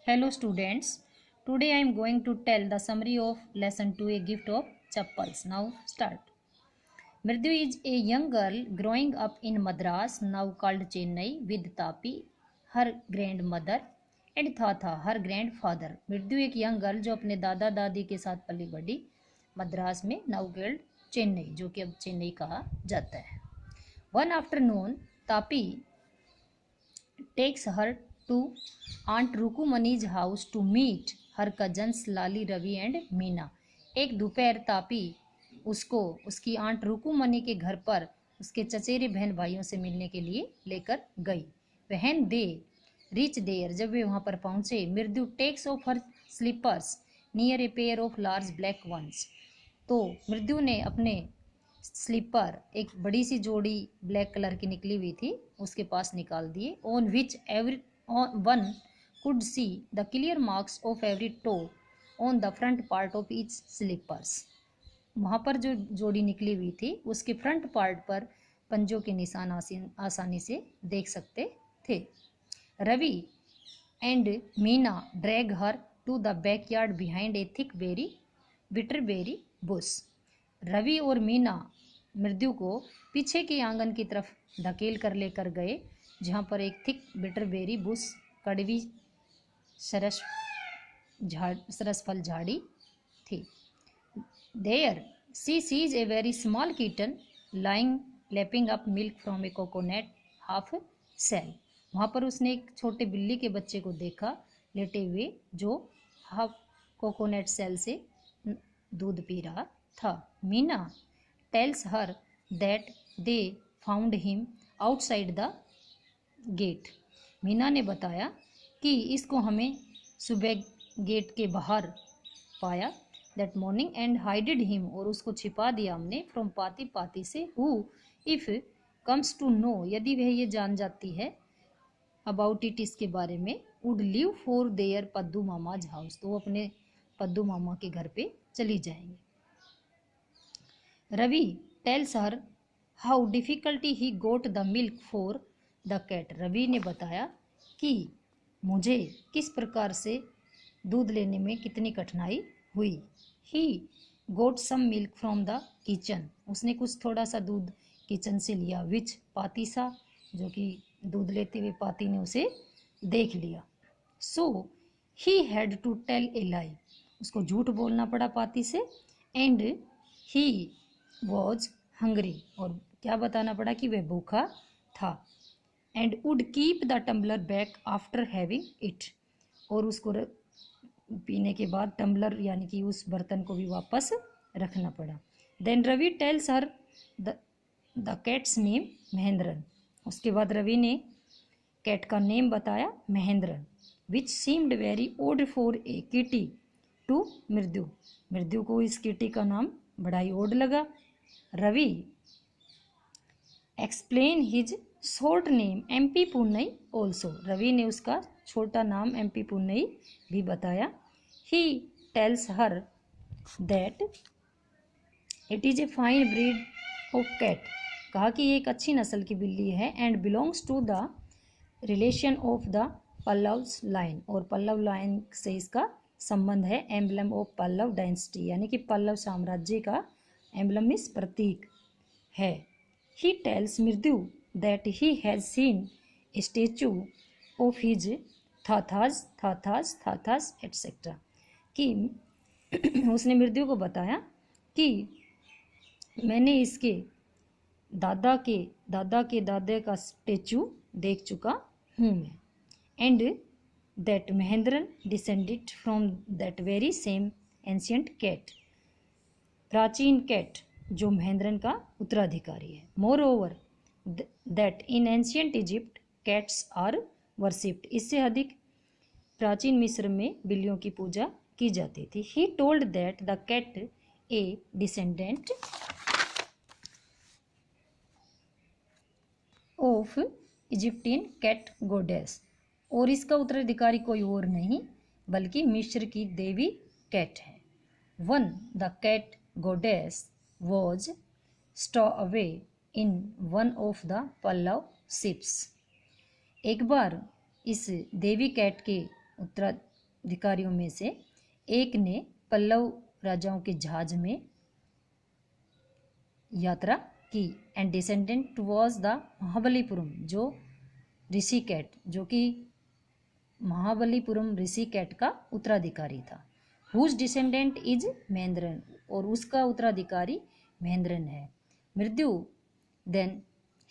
Hello students, today I am going to tell the summary of lesson 2 A Gift of Chappals. Now start. Mridhu is a young girl growing up in Madras, now called Chennai, with Tapi, her grandmother, and Thatha, her grandfather. मृत्यु एक young girl जो अपने दादा दादी के साथ पली बढ़ी मद्रास में, नाउ कॉल्ड चेन्नई, जो कि अब चेन्नई कहा जाता है. One afternoon, Tapi takes her to Aunt Rukumani's house to meet her cousins Lali, Ravi and Meena. एक दोपहर तापी उसको उसकी आंट रुकुमनी के घर पर उसके चचेरे बहन भाइयों से मिलने के लिए लेकर गई. वहन दे रिच देयर, जब वे वहां पर पहुंचे, Mridu takes off her slippers near a pair of large black ones. तो मृदु ने अपने स्लीपर, एक बड़ी सी जोड़ी ब्लैक कलर की निकली हुई थी, उसके पास निकाल दिए. On which every one could see the clear marks of every toe on the front part of each slippers. वहाँ पर जो जोड़ी निकली हुई थी उसके फ्रंट पार्ट पर पंजों के निशान आसानी से देख सकते थे. Ravi and Meena drag her to the backyard behind a thick bitterberry bush. Ravi और मीना मृत्यु को पीछे के आंगन की तरफ धकेल कर लेकर गए, जहाँ पर एक थिक बिटरबेरी बुश, कड़वी सरसफल झाड़ी थी. There she sees a very small kitten lying lapping up milk from a coconut half shell. वहाँ पर उसने एक छोटे बिल्ली के बच्चे को देखा लेटे हुए, जो हाफ कोकोनट सेल से दूध पी रहा था. Meena tells her that they found him outside the gate. Meena ने बताया कि इसको हमें सुबह गेट के बाहर पाया. That morning and hided him, और उसको छिपा दिया हमने, फ्रॉम पाती से, who if comes to know, यदि वह ये जान जाती है, अबाउट इट, इसके बारे में, would live for their Paddu mama's house, तो वो अपने पद्दू मामा के घर पे चली जाएंगे. Ravi tells her how difficulty he got the milk for the cat. Ravi ने बताया कि मुझे किस प्रकार से दूध लेने में कितनी कठिनाई हुई. He got some milk from the kitchen, उसने कुछ थोड़ा सा दूध किचन से लिया. विच पातीसा, जो कि दूध लेते हुए पाती ने उसे देख लिया. So he had to tell a lie, उसको झूठ बोलना पड़ा पाती से. एंड ही वॉज हंग्री, और क्या बताना पड़ा कि वह भूखा था. And would keep the tumbler back after having it, और उसको पीने के बाद टम्बलर यानी कि उस बर्तन को भी वापस रखना पड़ा. Then Ravi tells her the cat's name Mahendran, उसके बाद रवि ने कैट का नेम बताया Mahendran. Which seemed very odd for a kitty to Mrityu, Mrityu को इस किटी का नाम बड़ा ही ओड लगा. Ravi explain his short name MP Punnai also, Ravi ने उसका छोटा नाम एमपी पुन्नई भी बताया. He tells her that it is a fine breed of cat, कहा कि ये एक अच्छी नस्ल की बिल्ली है. And belongs to the relation of the Pallavas line, और पल्लव लाइन से इसका संबंध है. एम्बलम ऑफ पल्लव डायनेस्टी, यानी कि पल्लव साम्राज्य का एम्बलम इस प्रतीक है. He tells Mrityu that he has seen a statue of his thatha's etcetera, कि उसने मृत्यु को बताया कि मैंने इसके दादा के दादे का स्टेचू देख चुका हूँ मैं. And that Mahendran descended from that very same ancient cat, प्राचीन कैट जो महेंद्रन का उत्तराधिकारी है. Moreover that in ancient Egypt cats are worshipped, इससे अधिक प्राचीन मिस्र में बिल्लियों की पूजा की जाती थी. He told that the cat a descendant of Egyptian cat goddess, और इसका उत्तराधिकारी कोई और नहीं बल्कि मिस्र की देवी कैट है. One the cat goddess was stow away in one of the Pallava ships, एक बार इस देवी कैट के उत्तराधिकारियों में से एक ने पल्लव राजाओं के जहाज में यात्रा की and descendant towards the Mahabalipuram, जो ऋषिकेट, जो कि महाबलीपुरम ऋषिकेट का उत्तराधिकारी था। हुज डिसेंडेंट इज महेंद्रन, और उसका उत्तराधिकारी महेंद्रन है। Mrityu then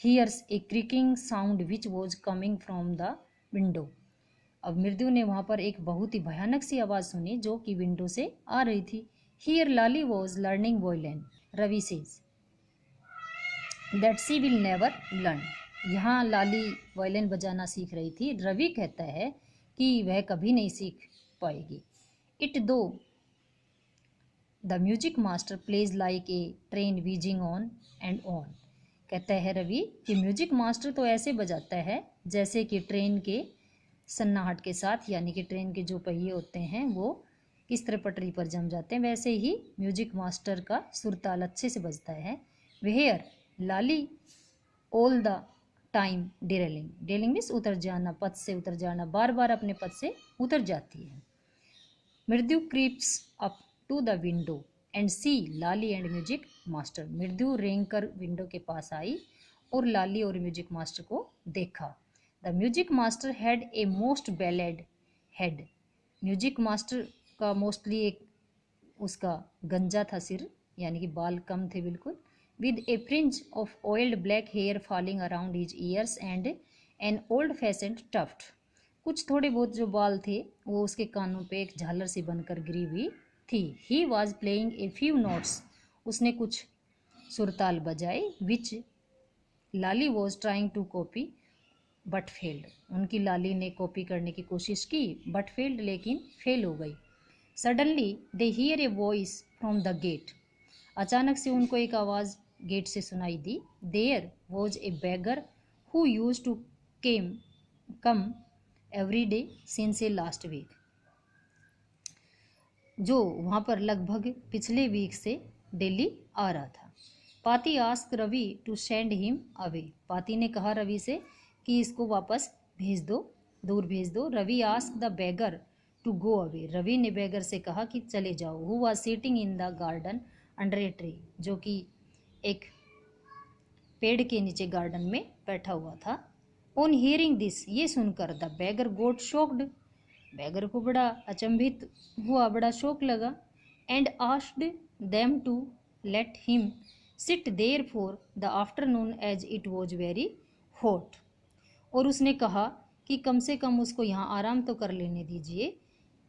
hears a creaking sound which was coming from the window. अब मृत्यु ने वहाँ पर एक बहुत ही भयानक सी आवाज़ सुनी जो कि विंडो से आ रही थी। Here Lali was learning violin, Ravi says that she will never learn. यहाँ लाली वायलिन बजाना सीख रही थी, रवि कहता है कि वह कभी नहीं सीख पाएगी। इट दो the music master plays like a train wheezing on and on. कहता है रवि कि म्यूजिक मास्टर तो ऐसे बजाता है जैसे कि ट्रेन के सन्नाहट के साथ, यानी कि ट्रेन के जो पहिए होते हैं वो किस तरह पटरी पर जम जाते हैं, वैसे ही म्यूजिक मास्टर का सुरताल अच्छे से बजता है। Where Lali all the time derailing, derailing means उतर जाना, पद से उतर जाना, बार बार अपने पद से उतर जाती है। Mrityu creeps up to the window and see Lali and music master. Mrityu रेंग कर विंडो के पास आई और लाली और म्यूजिक मास्टर को देखा। The music master had a most bellied head. Music master का मोस्टली एक उसका गंजा था सिर, यानी कि बाल कम थे बिल्कुल। with a fringe of oiled black hair falling around his ears and an old-fashioned tuft। कुछ थोड़े बहुत जो बाल थे वो उसके कानों पे एक झालर सी बनकर गिरी हुई थी। He was playing a few notes। उसने कुछ सुरताल बजाए। Which Lali was trying to copy but failed। उनकी लाली ने कॉपी करने की कोशिश की but failed, लेकिन फेल हो गई। Suddenly they hear a voice from the gate। अचानक से उनको एक आवाज़ गेट से सुनाई दी। There was a beggar who used to come every day since a last week. जो वहाँ पर लगभग पिछले वीक से डेली आ रहा था। Paati ask Ravi to send him away. Paati ने कहा रवि से कि इसको वापस भेज दो, दूर भेज दो। Ravi ask the beggar to go away. Ravi ने बेगर से कहा कि चले जाओ। Who was sitting in the garden under a tree, जो कि एक पेड़ के नीचे गार्डन में बैठा हुआ था। ऑन हियरिंग दिस, ये सुनकर द बेगर गोट शॉक्ड। बेगर को बड़ा अचंभित हुआ, बड़ा शौक लगा। And asked them to let him sit there for the afternoon as it was very hot. और उसने कहा कि कम से कम उसको यहाँ आराम तो कर लेने दीजिए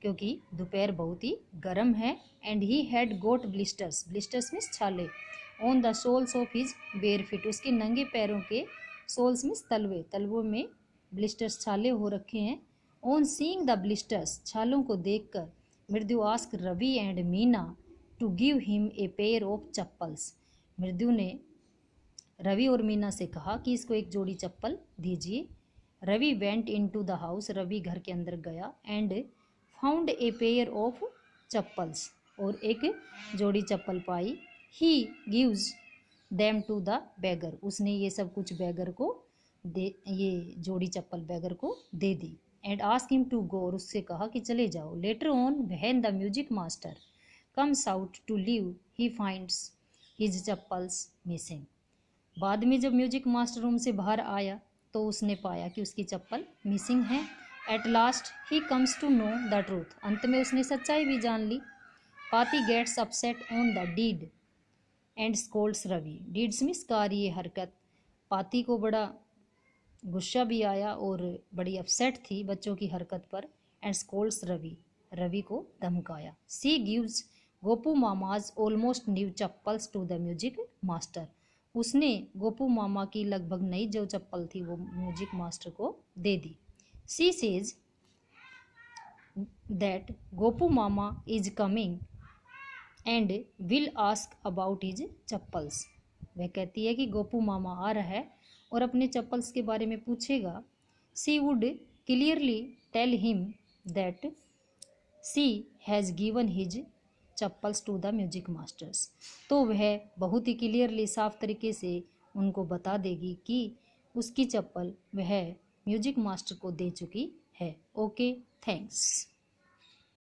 क्योंकि दोपहर बहुत ही गर्म है। And he had got blisters, blisters means छाले, on the soles of his bare feet. उसके नंगे पैरों के सोल्स मीन्स तलवे, तलवों में ब्लिस्टर्स छाले हो रखे हैं। ऑन सीइंग द ब्लिस्टर्स, छालों को देखकर Mrityu ask Ravi and Meena to give him a pair of chappals. Mrityu ने रवि और मीना से कहा कि इसको एक जोड़ी चप्पल दीजिए। Ravi went in to the house, Ravi घर के अंदर गया। And found a pair of chappals, और एक जोड़ी चप्पल पाई। He gives them to the beggar, उसने ये सब कुछ बेगर को दे, ये जोड़ी चप्पल बेगर को दे दी। And ask him to go, और उससे कहा कि चले जाओ। Later on when the music master comes out to leave he finds his chappals missing. बाद में जब म्यूजिक मास्टर रूम से बाहर आया तो उसने पाया कि उसकी चप्पल मिसिंग है। At last he comes to know the truth, अंत में उसने सच्चाई भी जान ली। Paati gets upset on the deed and scolds Ravi. Deeds means कार्य, हरकत। पाती को बड़ा गुस्सा भी आया और बड़ी अपसेट थी बच्चों की हरकत पर। एंड स्कोल्ड्स रवि, रवि को धमकाया। She gives Gopu mama's almost new chappals to the music master, उसने गोपू मामा की लगभग नई जो चप्पल थी वो म्यूजिक मास्टर को दे दी। She says that Gopu mama is coming and will ask about his chappals. वह कहती है कि गोपू मामा आ रहा है और अपने चप्पल्स के बारे में पूछेगा। She would clearly tell him that she has given his chappals to the music masters, तो वह बहुत ही क्लियरली, साफ तरीके से उनको बता देगी कि उसकी चप्पल वह म्यूजिक मास्टर को दे चुकी है। Okay, thanks.